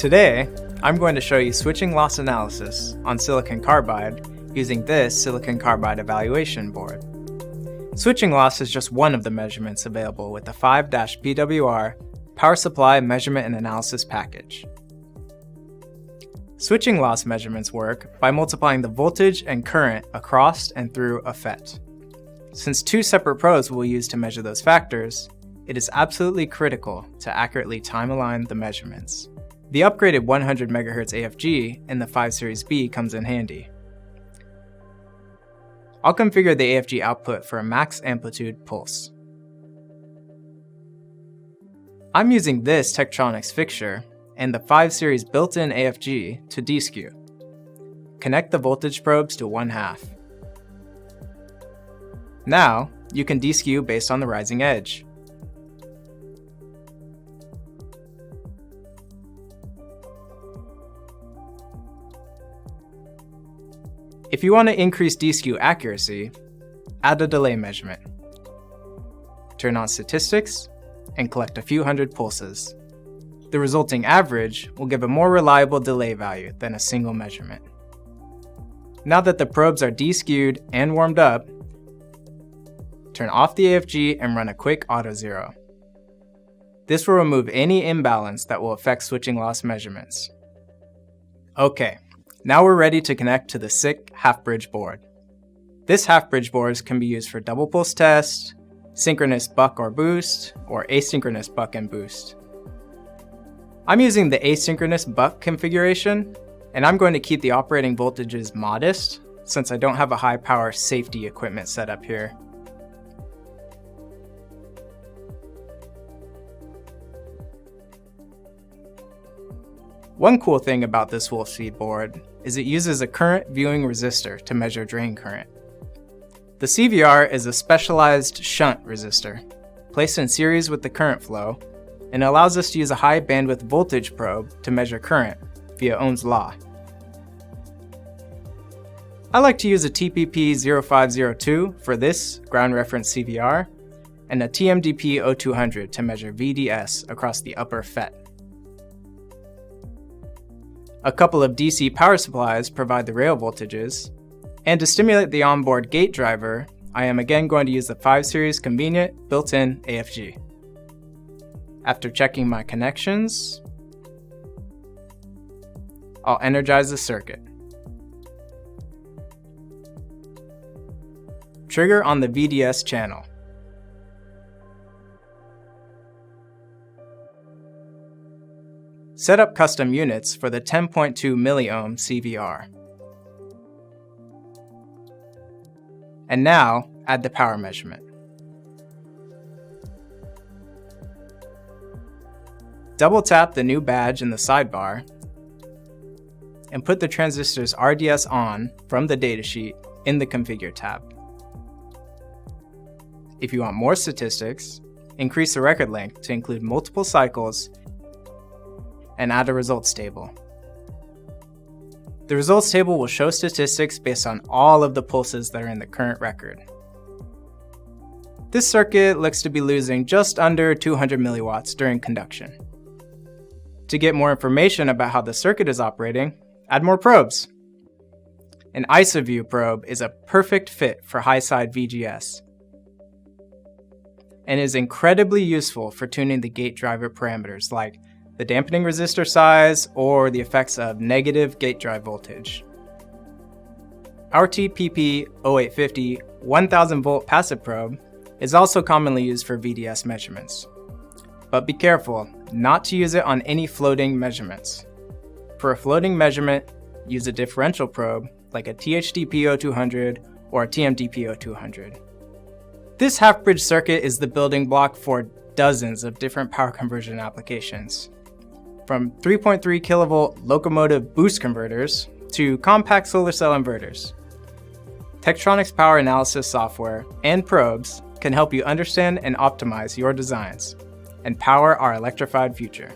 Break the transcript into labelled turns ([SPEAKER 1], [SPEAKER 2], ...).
[SPEAKER 1] Today, I'm going to show you switching loss analysis on silicon carbide using this silicon carbide evaluation board. Switching loss is just one of the measurements available with the 5-PWR Power Supply Measurement and Analysis package. Switching loss measurements work by multiplying the voltage and current across and through a FET. Since two separate probes we'll use to measure those factors, it is absolutely critical to accurately time-align the measurements. The upgraded 100 MHz AFG in the 5 Series B comes in handy. I'll configure the AFG output for a max amplitude pulse. I'm using this Tektronix fixture and the 5 Series built-in AFG to D-skew. Connect the voltage probes to 1/2. Now, you can D-skew based on the rising edge. If you want to increase D-skew accuracy, add a delay measurement. Turn on statistics and collect a few hundred pulses. The resulting average will give a more reliable delay value than a single measurement. Now that the probes are D-skewed and warmed up, turn off the AFG and run a quick auto zero. This will remove any imbalance that will affect switching loss measurements. Okay. Now we're ready to connect to the SiC half-bridge board. This half-bridge board can be used for double pulse test, synchronous buck or boost, or asynchronous buck and boost. I'm using the asynchronous buck configuration, and I'm going to keep the operating voltages modest since I don't have a high-power safety equipment set up here. One cool thing about this Wolfspeed board is it uses a current viewing resistor to measure drain current. The CVR is a specialized shunt resistor, placed in series with the current flow, and allows us to use a high bandwidth voltage probe to measure current via Ohm's law. I like to use a TPP0502 for this ground reference CVR, and a TMDP0200 to measure VDS across the upper FET. A couple of DC power supplies provide the rail voltages, and to stimulate the onboard gate driver, I am again going to use the 5 Series convenient built-in AFG. After checking my connections, I'll energize the circuit. Trigger on the VDS channel. Set up custom units for the 10.2 milliohm CVR. And now, add the power measurement. Double tap the new badge in the sidebar and put the transistor's RDS on from the datasheet in the Configure tab. If you want more statistics, increase the record length to include multiple cycles and add a results table. The results table will show statistics based on all of the pulses that are in the current record. This circuit looks to be losing just under 200 milliwatts during conduction. To get more information about how the circuit is operating, add more probes. An IsoView probe is a perfect fit for high-side VGS and is incredibly useful for tuning the gate driver parameters like the dampening resistor size, or the effects of negative gate drive voltage. Our TPP0850 1000 volt passive probe is also commonly used for VDS measurements. But be careful not to use it on any floating measurements. For a floating measurement, use a differential probe like a THDP0200 or a TMDP0200. This half-bridge circuit is the building block for dozens of different power conversion applications. From 3.3 kilovolt locomotive boost converters to compact solar cell inverters. Tektronix power analysis software and probes can help you understand and optimize your designs and power our electrified future.